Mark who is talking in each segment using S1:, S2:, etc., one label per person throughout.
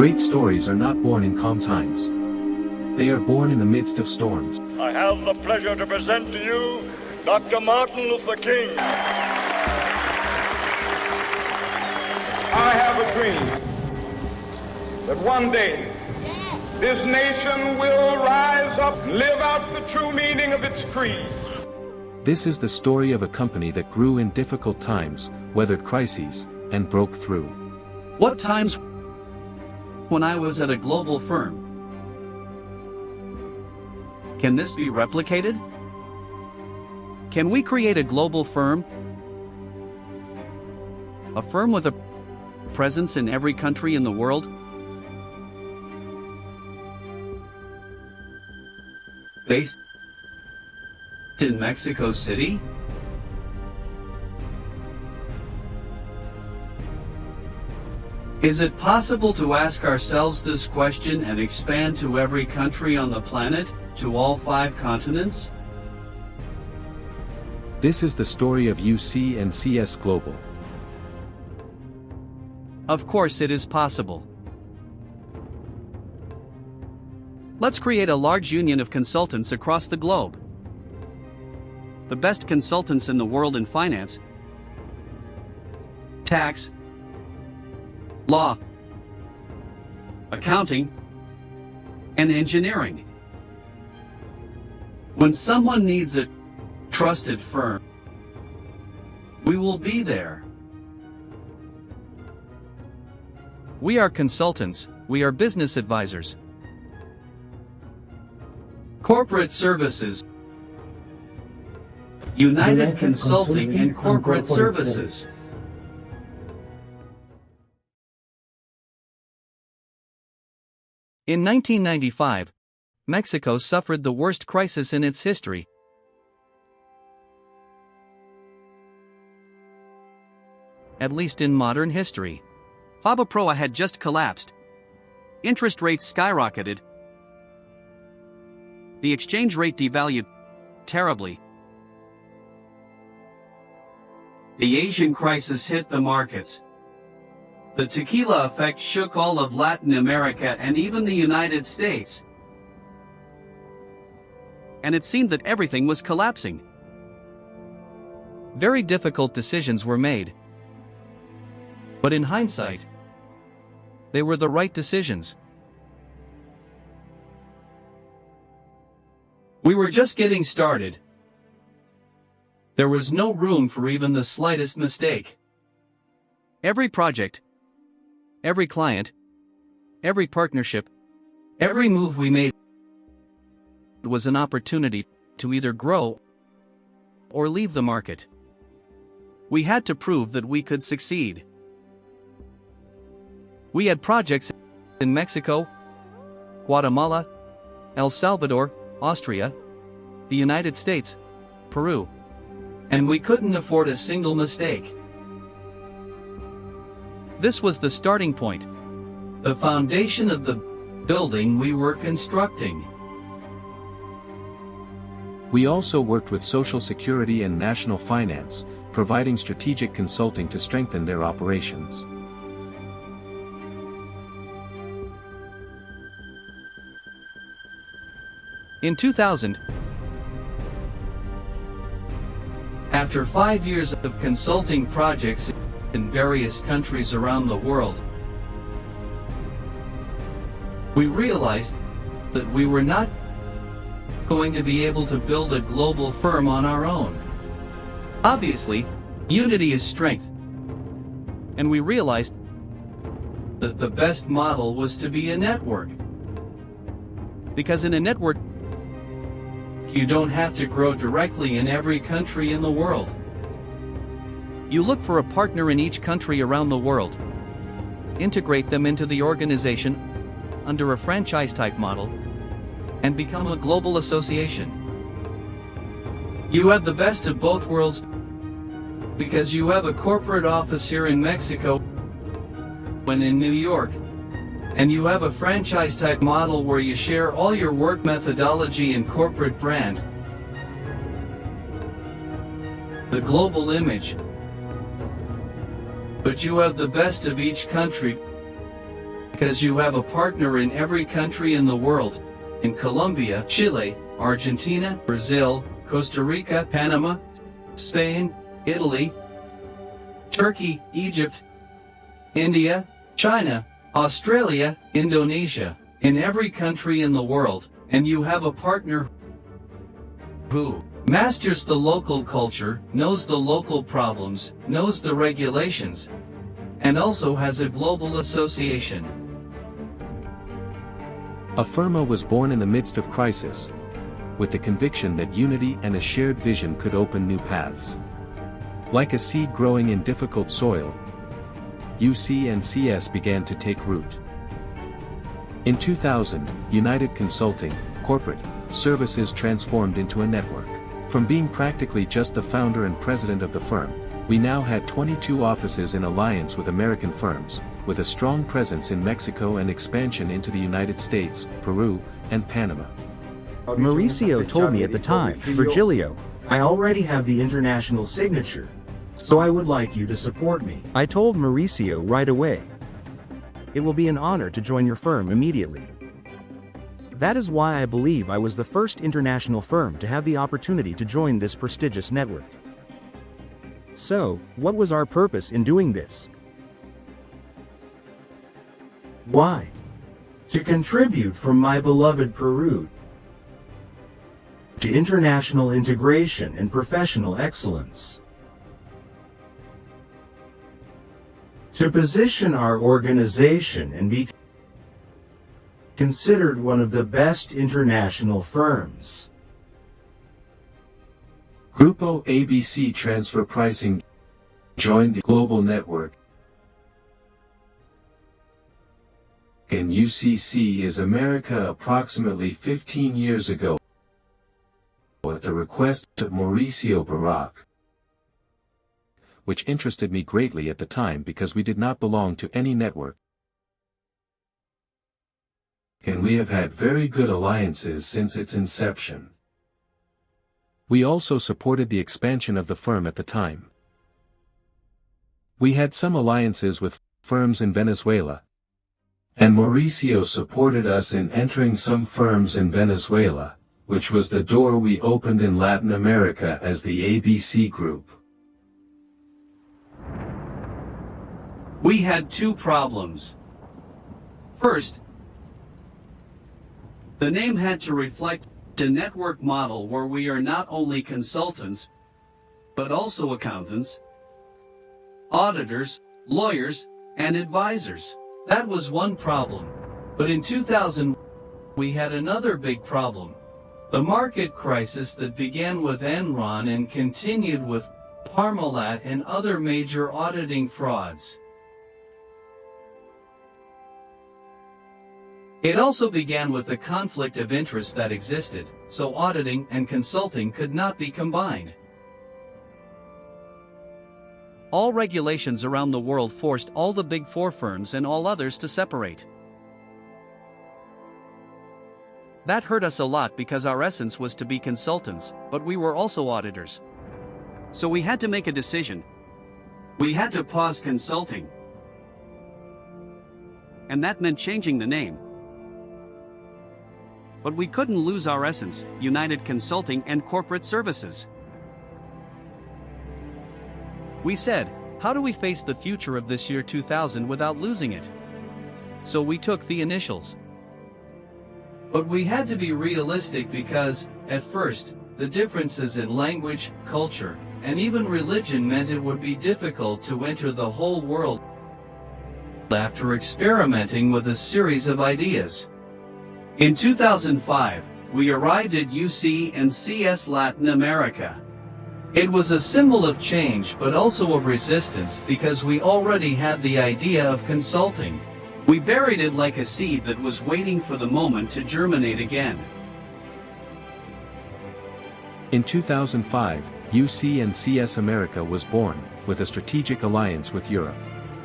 S1: Great stories are not born in calm times. They are born in the midst of storms.
S2: I have the pleasure to present to you Dr. Martin Luther King.
S3: I have a dream that one day this nation will rise up and live out the true meaning of its creed.
S1: This is the story of a company that grew in difficult times, weathered crises, and broke through.
S4: What times when I was at a global firm? Can this be replicated? Can we create a global firm? A firm with a presence in every country in the world? Based in Mexico City? Is it possible to ask ourselves this question and expand to every country on the planet, to all 5 continents?
S1: This is the story of UC&CS Global.
S4: Of course it is possible. Let's create a large union of consultants across the globe. The best consultants in the world in finance, tax, law, accounting, and engineering. When someone needs a trusted firm, we will be there. We are consultants, we are business advisors. Corporate services. United Consulting and Corporate Services. In 1995, Mexico suffered the worst crisis in its history. At least in modern history. Fabaproa had just collapsed. Interest rates skyrocketed. The exchange rate devalued terribly. The Asian crisis hit the markets. The tequila effect shook all of Latin America and even the United States. And it seemed that everything was collapsing. Very difficult decisions were made. But in hindsight, they were the right decisions. We were just getting started. There was no room for even the slightest mistake. Every project, every client, every partnership, every move we made was an opportunity to either grow or leave the market. We had to prove that we could succeed. We had projects in Mexico, Guatemala, El Salvador, Austria, the United States, Peru, and we couldn't afford a single mistake. This was the starting point, the foundation of the building we were constructing.
S1: We also worked with Social Security and National Finance, providing strategic consulting to strengthen their operations.
S4: In 2000, after 5 years of consulting projects in various countries around the world, we realized that we were not going to be able to build a global firm on our own. Obviously, unity is strength. And we realized that the best model was to be a network. Because in a network, you don't have to grow directly in every country in the world. You look for a partner in each country around the world. Integrate them into the organization under a franchise-type model and become a global association. You have the best of both worlds because you have a corporate office here in Mexico and in New York, and you have a franchise-type model where you share all your work methodology and corporate brand. The global image. But you have the best of each country because you have a partner in every country in the world. In Colombia, Chile, Argentina, Brazil, Costa Rica, Panama, Spain, Italy, Turkey, Egypt, India, China, Australia, Indonesia, in every country in the world, and you have a partner who masters the local culture, knows the local problems, knows the regulations, and also has a global association.
S1: A firma was born in the midst of crisis, with the conviction that unity and a shared vision could open new paths. Like a seed growing in difficult soil, UC&CS began to take root. In 2000, United Consulting, Corporate Services transformed into a network. From being practically just the founder and president of the firm, we now had 22 offices in alliance with American firms, with a strong presence in Mexico and expansion into the United States, Peru, and Panama.
S5: Mauricio told me at the time, "Virgilio, I already have the international signature, so I would like you to support me." I told Mauricio right away, "It will be an honor to join your firm immediately." That is why I believe I was the first international firm to have the opportunity to join this prestigious network. So, what was our purpose in doing this? Why? To contribute from my beloved Peru to international integration and professional excellence. To position our organization and be considered one of the best international firms.
S1: Grupo ABC Transfer Pricing joined the global network, and UC&CS America approximately 15 years ago at the request of Mauricio Barak, which interested me greatly at the time because we did not belong to any network, and we have had very good alliances since its inception. We also supported the expansion of the firm at the time. We had some alliances with firms in Venezuela, and Mauricio supported us in entering some firms in Venezuela, which was the door we opened in Latin America as the ABC Group.
S4: We had two problems. First, the name had to reflect a network model where we are not only consultants, but also accountants, auditors, lawyers, and advisors. That was one problem. But in 2000, we had another big problem. The market crisis that began with Enron and continued with Parmalat and other major auditing frauds. It also began with the conflict of interest that existed, so auditing and consulting could not be combined. All regulations around the world forced all the Big Four firms and all others to separate. That hurt us a lot because our essence was to be consultants, but we were also auditors. So we had to make a decision. We had to pause consulting. And that meant changing the name. But we couldn't lose our essence, United Consulting and Corporate Services. We said, how do we face the future of this year 2000 without losing it? So we took the initials. But we had to be realistic because, at first, the differences in language, culture, and even religion meant it would be difficult to enter the whole world after experimenting with a series of ideas. In 2005, we arrived at UC&CS Latin America. It was a symbol of change but also of resistance because we already had the idea of consulting. We buried it like a seed that was waiting for the moment to germinate again.
S1: In 2005, UC&CS America was born, with a strategic alliance with Europe.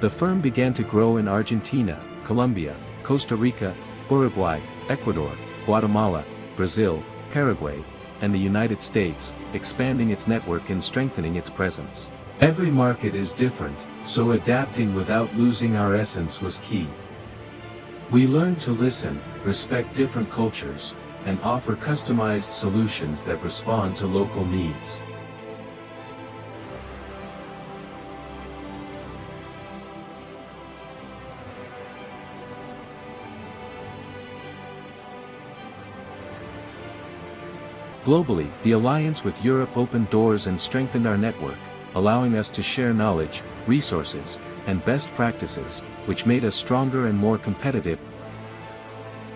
S1: The firm began to grow in Argentina, Colombia, Costa Rica, Uruguay, Ecuador, Guatemala, Brazil, Paraguay, and the United States, expanding its network and strengthening its presence. Every market is different, so adapting without losing our essence was key. We learn to listen, respect different cultures, and offer customized solutions that respond to local needs. Globally, the alliance with Europe opened doors and strengthened our network, allowing us to share knowledge, resources, and best practices, which made us stronger and more competitive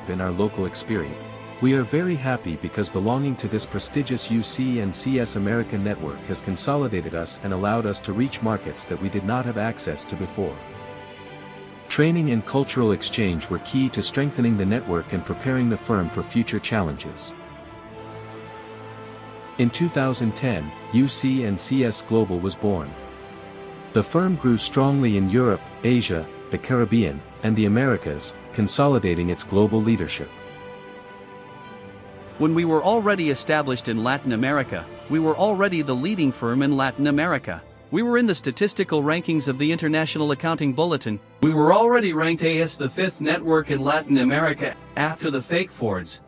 S1: in our local experience. We are very happy because belonging to this prestigious UC&CS American network has consolidated us and allowed us to reach markets that we did not have access to before. Training and cultural exchange were key to strengthening the network and preparing the firm for future challenges. In 2010, UC&CS Global was born. The firm grew strongly in Europe, Asia, the Caribbean, and the Americas, consolidating its global leadership.
S4: When we were already established in Latin America, we were already the leading firm in Latin America. We were in the statistical rankings of the International Accounting Bulletin. We were already ranked as the 5th network in Latin America, after the Fake Fords.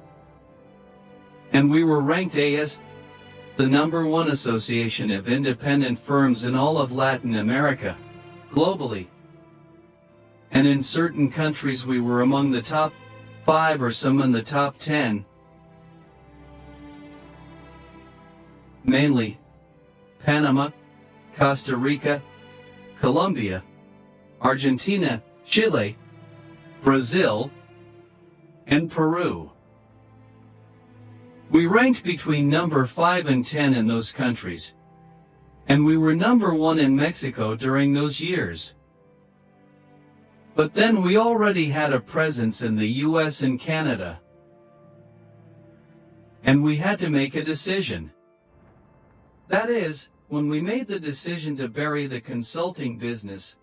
S4: And we were ranked as the #1 association of independent firms in all of Latin America, globally. And in certain countries we were among the top 5 or some in the top 10. Mainly Panama, Costa Rica, Colombia, Argentina, Chile, Brazil, and Peru. We ranked between number 5 and 10 in those countries, and we were #1 in Mexico during those years. But then we already had a presence in the US and Canada, and we had to make a decision. That is, when we made the decision to bury the consulting business,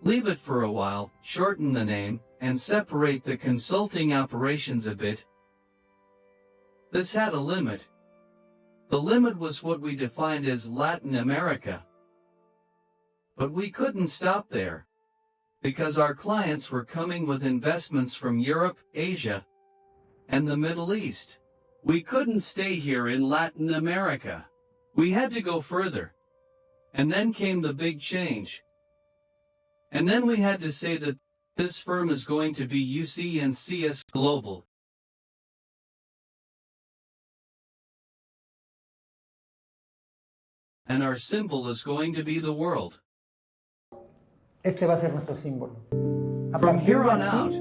S4: leave it for a while, shorten the name, and separate the consulting operations a bit. This had a limit. The limit was what we defined as Latin America. But we couldn't stop there, because our clients were coming with investments from Europe, Asia, and the Middle East. We couldn't stay here in Latin America. We had to go further. And then came the big change. And then we had to say that this firm is going to be UC&CS Global. And our symbol is going to be the world.
S6: Este va a ser nuestro símbolo.
S4: From here on out,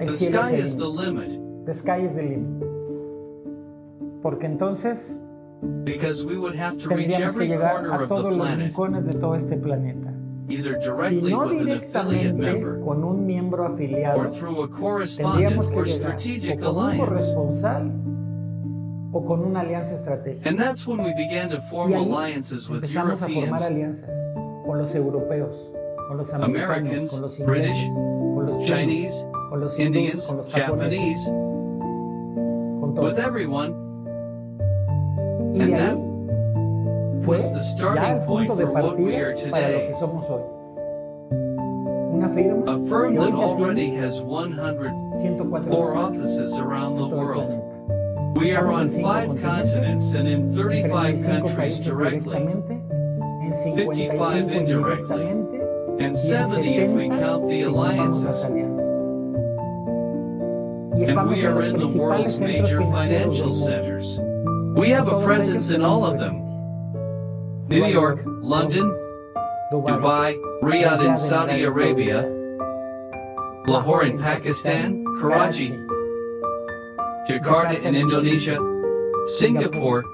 S4: the sky is the limit.
S6: The sky is the limit. Porque entonces
S4: because we would have to reach
S6: tendríamos que
S4: every
S6: llegar
S4: corner
S6: a
S4: of the
S6: todos los
S4: planet,
S6: rincones de todo este planeta.
S4: either
S6: Si
S4: directly
S6: no
S4: with an affiliate
S6: directamente
S4: member
S6: con un miembro
S4: or
S6: afiliado,
S4: through a correspondent
S6: tendríamos que
S4: or
S6: llegar
S4: strategic
S6: o con un
S4: alliance.
S6: corresponsal o con una alianza estratégica.
S4: And that's when we began to form
S6: Y ahí
S4: alliances with
S6: empezamos a formar
S4: Europeans,
S6: alianzas con los europeos, con los americanos,
S4: Americans,
S6: con los
S4: British,
S6: ingleses, con los chinos,
S4: Chinese,
S6: con los hindús,
S4: Indians,
S6: con los japoneses,
S4: Japanese,
S6: con todos.
S4: with everyone.
S6: Y
S4: And
S6: de
S4: that
S6: ahí fue
S4: was the
S6: ya
S4: starting
S6: el
S4: point
S6: punto de
S4: for what we
S6: partida
S4: are
S6: para lo
S4: today.
S6: que somos hoy. Una firma
S4: A firm
S6: que hoy
S4: that
S6: ya
S4: already
S6: tiene
S4: has 104
S6: 104
S4: offices around the
S6: en todo el
S4: world.
S6: planeta.
S4: We are
S6: Estamos
S4: on
S6: en 5
S4: 5 continents and in 35
S6: 35
S4: countries
S6: países
S4: directly,
S6: directamente, en
S4: 55
S6: 55
S4: indirectly,
S6: indirectamente,
S4: and
S6: y en
S4: 70 if we
S6: 70
S4: count the
S6: si contamos las
S4: alliances.
S6: alianzas. Y
S4: And
S6: estamos
S4: we
S6: en
S4: are
S6: los
S4: in the
S6: principales
S4: world's
S6: centros
S4: major
S6: financieros
S4: financial
S6: del mundo.
S4: centers. We have a
S6: Todos
S4: presence
S6: ellos
S4: in all
S6: tenemos
S4: of them.
S6: presencia.
S4: New
S6: Nueva
S4: York, London, Dubai, Riyadh in Saudi Arabia, Lahore in Pakistan, Karachi, Jakarta in Indonesia, Singapore,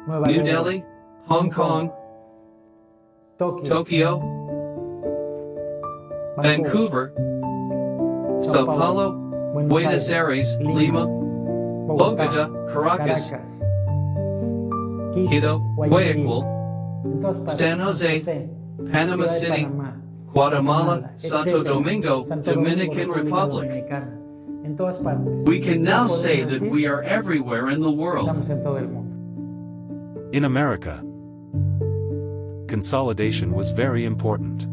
S6: Nueva
S4: New
S6: York,
S4: Delhi, Hong Kong, Tokyo, Vancouver, Sao Paulo, Buenos Aires, Lima, Bogota, Caracas, Quito, Guayaquil,
S6: en todas partes,
S4: San Jose, Panama
S6: Ciudad de
S4: City,
S6: Panamá,
S4: Guatemala, Santo
S6: etcétera,
S4: Domingo,
S6: Santo Domingo,
S4: Dominican
S6: República
S4: Republic.
S6: Dominicana, en todas partes.
S4: We can now
S6: No podemos
S4: say that
S6: decir
S4: we are everywhere in the world.
S6: estamos en todo el mundo.
S1: In America, consolidation was very important.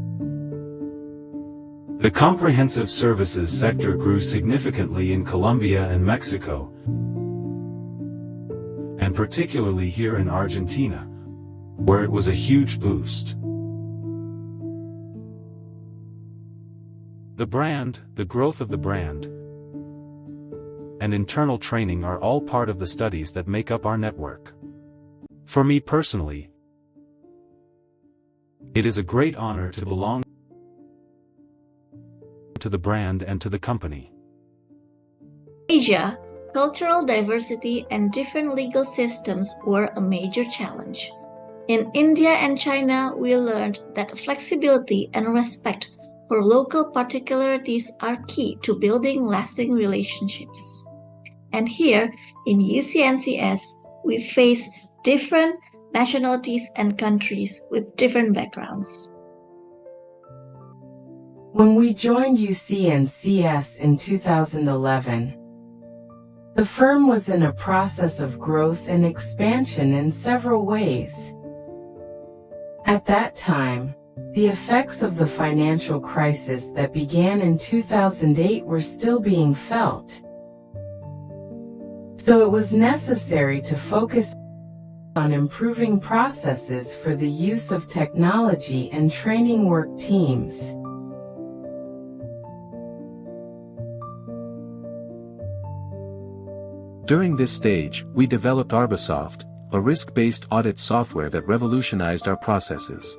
S1: The comprehensive services sector grew significantly in Colombia and Mexico, and particularly here in Argentina, where it was a huge boost. The brand, the growth of the brand, and internal training are all part of the studies that make up our network. For me personally, it is a great honor to belong to the brand and to the company.
S7: Asia, cultural diversity and different legal systems were a major challenge. In India and China, we learned that flexibility and respect for local particularities are key to building lasting relationships. And here in UC&CS, we face different nationalities and countries with different backgrounds.
S8: When we joined UC&CS in 2011, the firm was in a process of growth and expansion in several ways. At that time, the effects of the financial crisis that began in 2008 were still being felt. So it was necessary to focus on improving processes for the use of technology and training work teams.
S1: During this stage, we developed Arbisoft, a risk-based audit software that revolutionized our processes.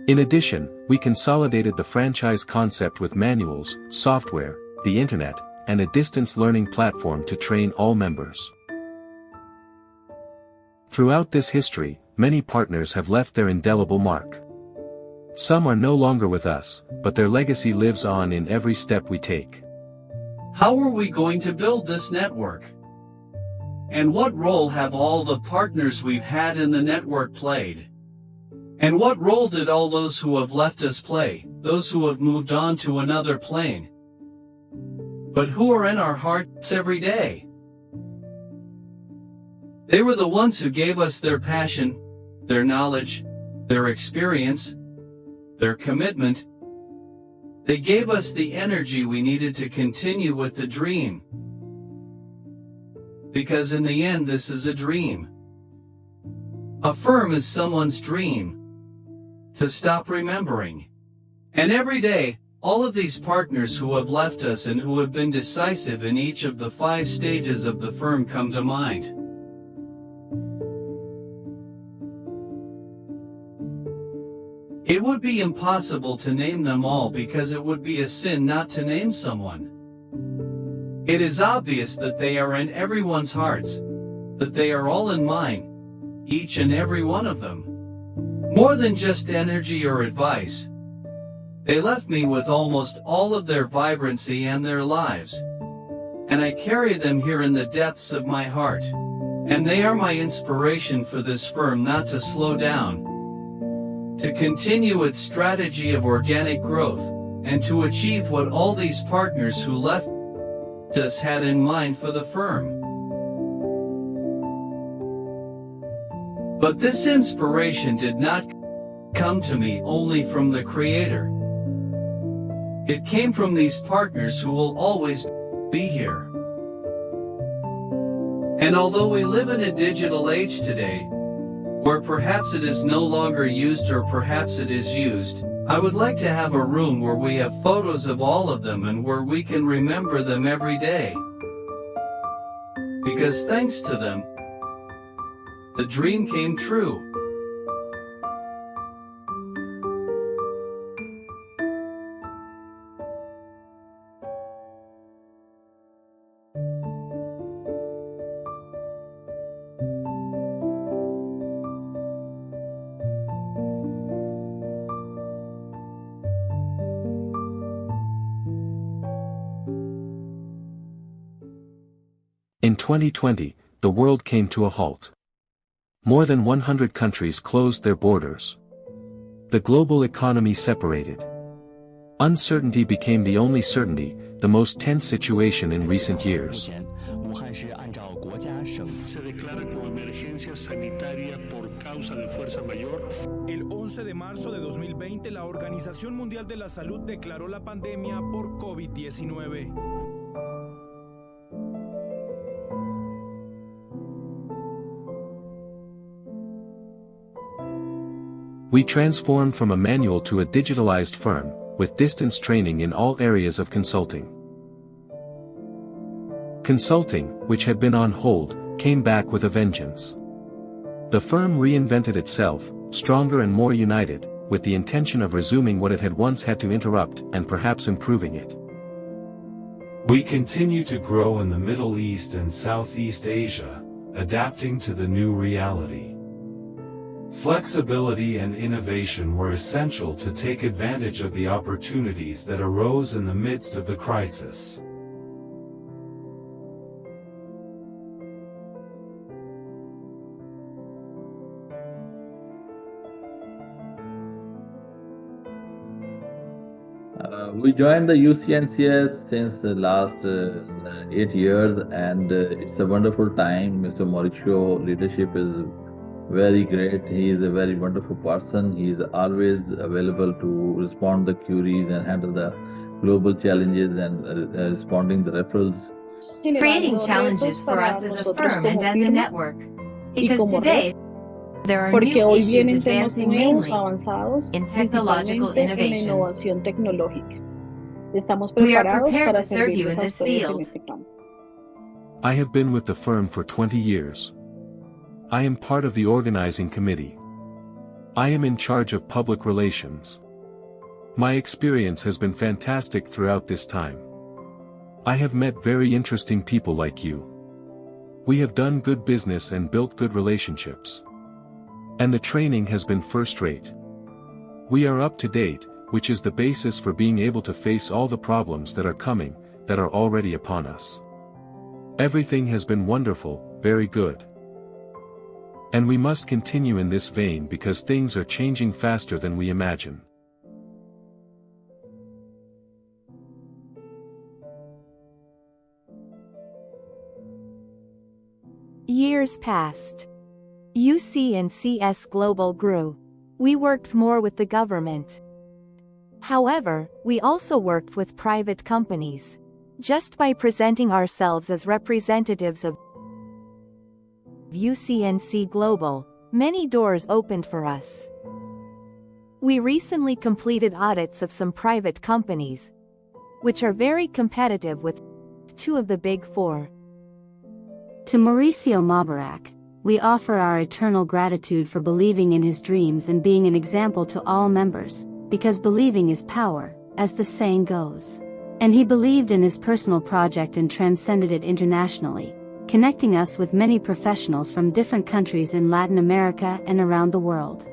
S1: In addition, we consolidated the franchise concept with manuals, software, the internet, and a distance learning platform to train all members. Throughout this history, many partners have left their indelible mark. Some are no longer with us, but their legacy lives on in every step we take.
S4: How are we going to build this network? And what role have all the partners we've had in the network played? And what role did all those who have left us play, those who have moved on to another plane, but who are in our hearts every day? They were the ones who gave us their passion, their knowledge, their experience, their commitment. They gave us the energy we needed to continue with the dream. Because in the end, this is a dream. A firm is someone's dream to stop remembering. And every day, all of these partners who have left us and who have been decisive in each of the 5 stages of the firm come to mind. It would be impossible to name them all because it would be a sin not to name someone. It is obvious that they are in everyone's hearts, that they are all in mine, each and every one of them. More than just energy or advice. They left me with almost all of their vibrancy and their lives. And I carry them here in the depths of my heart. And they are my inspiration for this firm not to slow down, to continue its strategy of organic growth, and to achieve what all these partners who left us had in mind for the firm. But this inspiration did not come to me only from the Creator. It came from these partners who will always be here. And although we live in a digital age today, where perhaps it is no longer used or perhaps it is used, I would like to have a room where we have photos of all of them and where we can remember them every day. Because thanks to them, the dream came true.
S1: In 2020, the world came to a halt. More than 100 countries closed their borders. The global economy separated. Uncertainty became the only certainty, the most tense situation in recent years.
S9: Se declara como emergencia sanitaria por causa de fuerza mayor.
S10: El 11 de marzo de 2020, la Organización Mundial de la Salud declaró la pandemia por COVID-19.
S1: We transformed from a manual to a digitalized firm, with distance training in all areas of consulting. Consulting, which had been on hold, came back with a vengeance. The firm reinvented itself, stronger and more united, with the intention of resuming what it had once had to interrupt and perhaps improving it.
S11: We continue to grow in the Middle East and Southeast Asia, adapting to the new reality. Flexibility and innovation were essential to take advantage of the opportunities that arose in the midst of the crisis.
S12: We joined the UC&CS since the last 8 years, and it's a wonderful time. Mr. Mauricio leadership is very great. He is a very wonderful person. He is always available to respond the queries and handle the global challenges and responding the referrals.
S13: Creating challenges for us as a firm and as a network. Because today, there are new issues advancing mainly in technological innovation. We are prepared to serve you in this field.
S1: I have been with the firm for 20 years. I am part of the organizing committee. I am in charge of public relations. My experience has been fantastic throughout this time. I have met very interesting people like you. We have done good business and built good relationships. And the training has been first-rate. We are up to date, which is the basis for being able to face all the problems that are coming, that are already upon us. Everything has been wonderful, very good. And we must continue in this vein because things are changing faster than we imagine.
S14: Years passed. UC&CS Global grew. We worked more with the government. However, we also worked with private companies. Just by presenting ourselves as representatives of UC&CS Global, many doors opened for us. We recently completed audits of some private companies, which are very competitive with 2 of the Big 4.
S15: To Mauricio Mabarak, we offer our eternal gratitude for believing in his dreams and being an example to all members, because believing is power, as the saying goes. And he believed in his personal project and transcended it internationally, connecting us with many professionals from different countries in Latin America and around the world.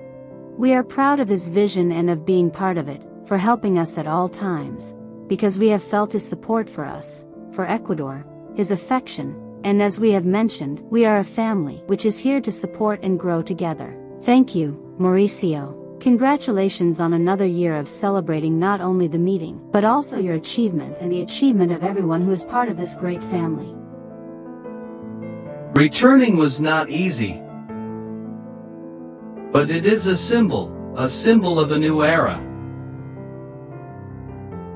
S15: We are proud of his vision and of being part of it, for helping us at all times, because we have felt his support for us, for Ecuador, his affection, and as we have mentioned, we are a family which is here to support and grow together. Thank you, Mauricio. Congratulations on another year of celebrating not only the meeting, but also your achievement and the achievement of everyone who is part of this great family.
S4: Returning was not easy, but it is a symbol of a new era,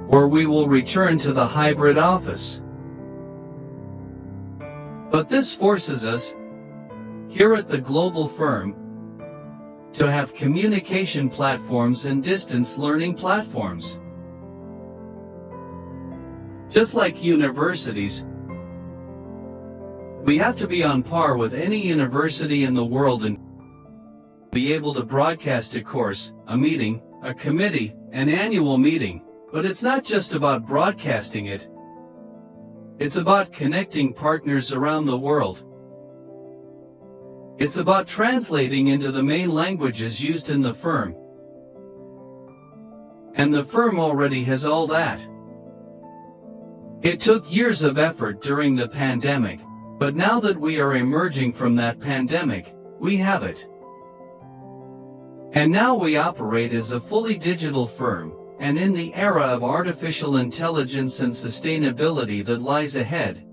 S4: where we will return to the hybrid office. But this forces us, here at the global firm, to have communication platforms and distance learning platforms. Just like universities, we have to be on par with any university in the world and be able to broadcast a course, a meeting, a committee, an annual meeting. But it's not just about broadcasting it. It's about connecting partners around the world. It's about translating into the main languages used in the firm. And the firm already has all that. It took years of effort during the pandemic, but now that we are emerging from that pandemic, we have it. And now we operate as a fully digital firm, and in the era of artificial intelligence and sustainability that lies ahead,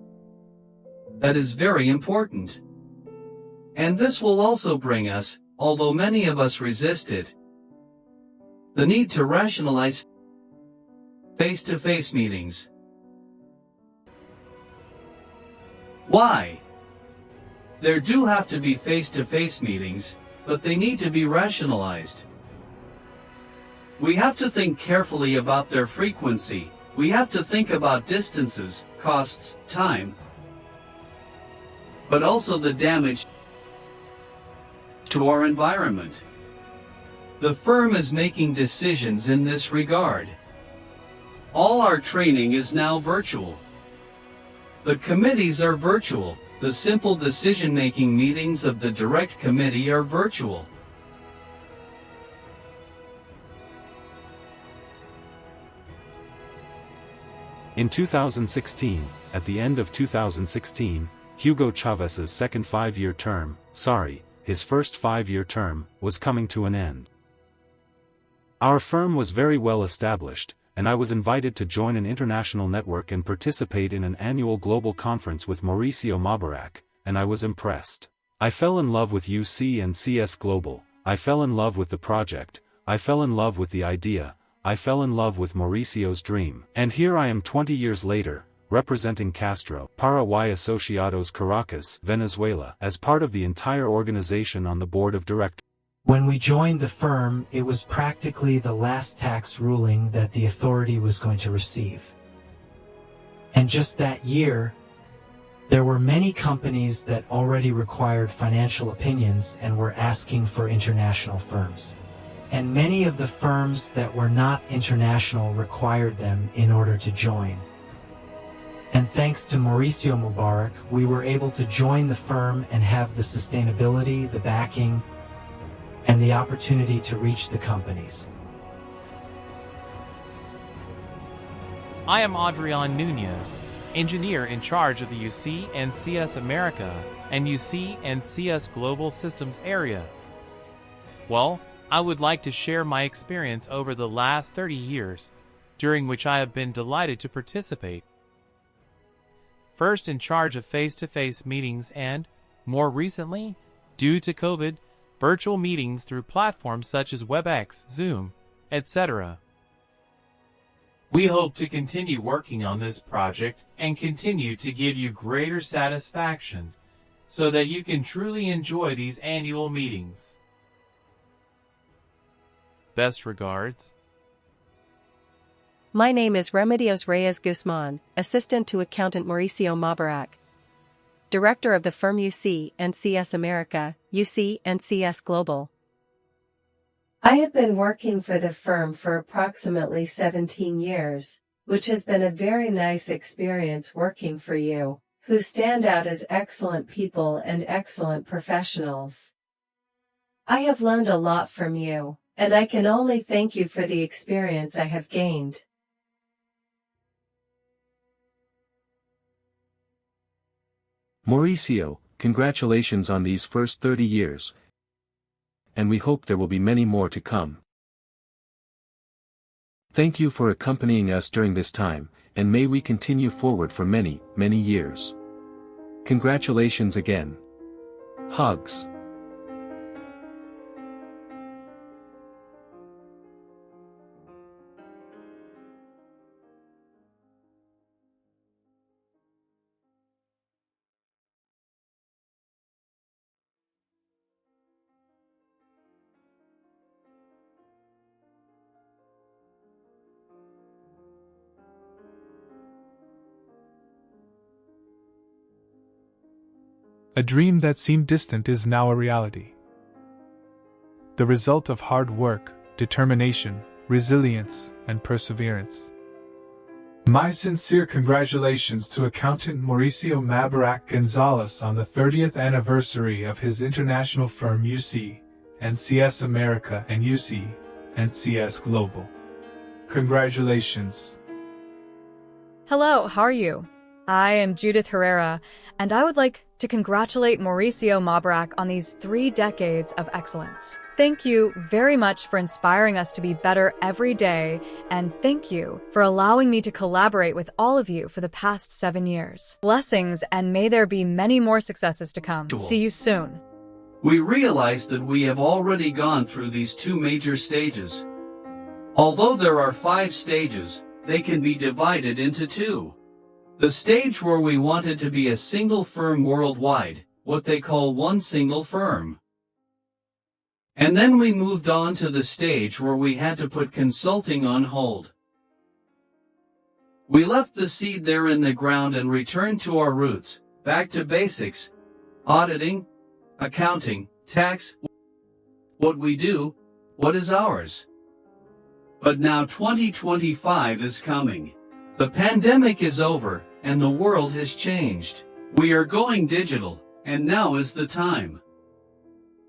S4: That is very important. And this will also bring us, although many of us resist it, the need to rationalize face-to-face meetings. Why? There do have to be face-to-face meetings, but they need to be rationalized. We have to think carefully about their frequency. We have to think about distances, costs, time, but also the damage to our environment. The firm is making decisions in this regard. All our training is now virtual. The committees are virtual. The simple decision-making meetings of the direct committee are virtual.
S1: In 2016, at the end of 2016, Hugo Chávez's second his first five-year term, was coming to an end. Our firm was very well established, and I was invited to join an international network and participate in an annual global conference with Mauricio Mabarak, and I was impressed. I fell in love with UC&CS Global, I fell in love with the project, I fell in love with the idea, I fell in love with Mauricio's dream. And here I am 20 years later, representing Castro para y Asociados Caracas, Venezuela, as part of the entire organization on the board of directors.
S16: When we joined the firm, it was practically the last tax ruling that the authority was going to receive. And just that year, there were many companies that already required financial opinions and were asking for international firms. And many of the firms that were not international required them in order to join. And thanks to Mauricio Mubarak, we were able to join the firm and have the sustainability, the backing, and the opportunity to reach the companies.
S17: I am Adrian Nunez, engineer in charge of the UC&CS America and UC&CS Global Systems area. Well, I would like to share my experience over the last 30 years, during which I have been delighted to participate. First in charge of face-to-face meetings and, more recently, due to COVID, virtual meetings through platforms such as WebEx, Zoom, etc. We hope to continue working on this project and continue to give you greater satisfaction so that you can truly enjoy these annual meetings. Best regards.
S18: My name is Remedios Reyes Guzman, assistant to accountant Mauricio Mabarak, director of the firm UC&CS America, UC&CS Global.
S8: I have been working for the firm for approximately 17 years, which has been a very nice experience working for you, who stand out as excellent people and excellent professionals. I have learned a lot from you, and I can only thank you for the experience I have gained.
S1: Mauricio, congratulations on these first 30 years, and we hope there will be many more to come. Thank you for accompanying us during this time, and may we continue forward for many, many years. Congratulations again. Hugs.
S10: A dream that seemed distant is now a reality. The result of hard work, determination, resilience, and perseverance. My sincere congratulations to accountant Mauricio Mabarak Gonzalez on the 30th anniversary of his international firm UC&CS America and UC&CS Global. Congratulations.
S19: Hello, how are you? I am Judith Herrera, and I would like to congratulate Mauricio Mabarak on these 3 decades of excellence. Thank you very much for inspiring us to be better every day, and thank you for allowing me to collaborate with all of you for the past 7 years. Blessings, and may there be many more successes to come. See you soon.
S4: We realize that we have already gone through these 2 major stages. Although there are 5 stages, they can be divided into 2. The stage where we wanted to be a single firm worldwide, what they call one single firm. And then we moved on to the stage where we had to put consulting on hold. We left the seed there in the ground and returned to our roots, back to basics, auditing, accounting, tax, what we do, what is ours. But now 2025 is coming. The pandemic is over, and the world has changed. We are going digital, and now is the time.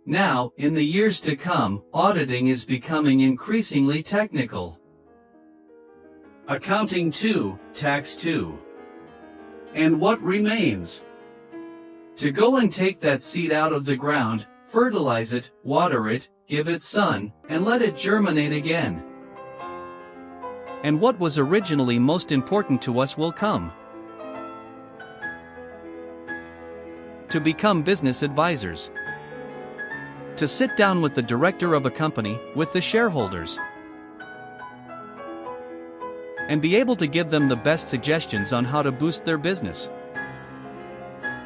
S4: Now, in the years to come, auditing is becoming increasingly technical. Accounting too, tax too. And what remains? To go and take that seed out of the ground, fertilize it, water it, give it sun, and let it germinate again. And what was originally most important to us will come. To become business advisors. To sit down with the director of a company, with the shareholders, and be able to give them the best suggestions on how to boost their business.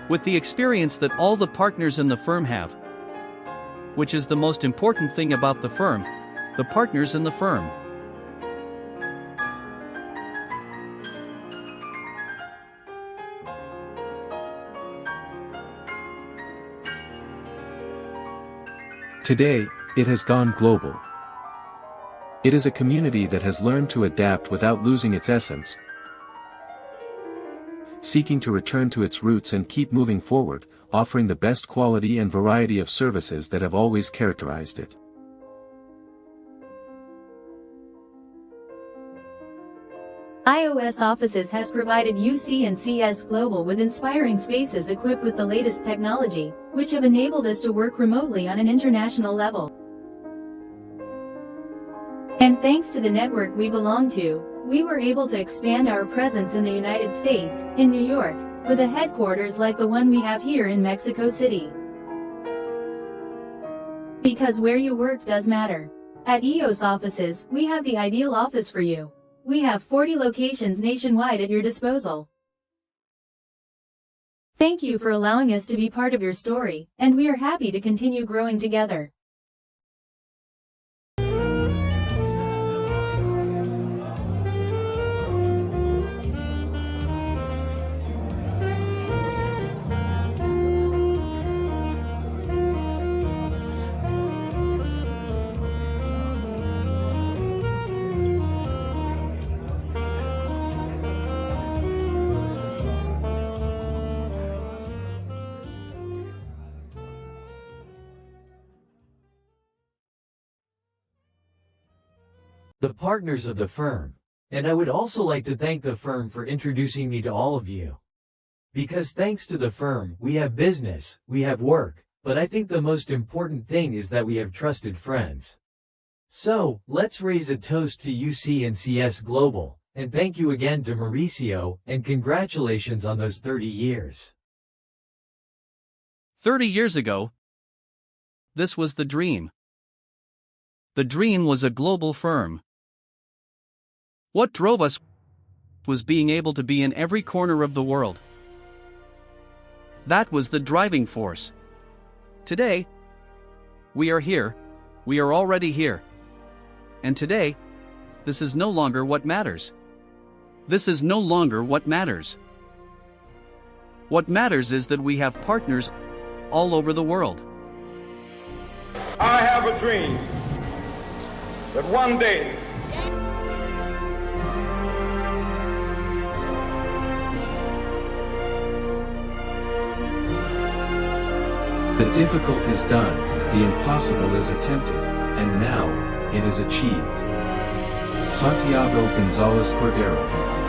S4: With the experience that all the partners in the firm have, which is the most important thing about the firm, the partners in the firm.
S1: Today, it has gone global. It is a community that has learned to adapt without losing its essence, seeking to return to its roots and keep moving forward, offering the best quality and variety of services that have always characterized it.
S20: iOS Offices has provided UC&CS Global with inspiring spaces equipped with the latest technology, which have enabled us to work remotely on an international level. And thanks to the network we belong to, we were able to expand our presence in the United States, in New York, with a headquarters like the one we have here in Mexico City. Because where you work does matter. At EOS Offices, we have the ideal office for you. We have 40 locations nationwide at your disposal. Thank you for allowing us to be part of your story, and we are happy to continue growing together.
S21: The partners of the firm, and I would also like to thank the firm for introducing me to all of you. Because thanks to the firm, we have business, we have work, but I think the most important thing is that we have trusted friends. So, let's raise a toast to UC&CS Global, and thank you again to Mauricio, and congratulations on those 30 years.
S4: 30 years ago, this was the dream. The dream was a global firm. What drove us was being able to be in every corner of the world. That was the driving force. Today, we are here, we are already here. And today, this is no longer what matters. This is no longer what matters. What matters is that we have partners all over the world.
S3: I have a dream that one day
S1: the difficult is done, the impossible is attempted, and now, it is achieved. Santiago Gonzalez Cordero.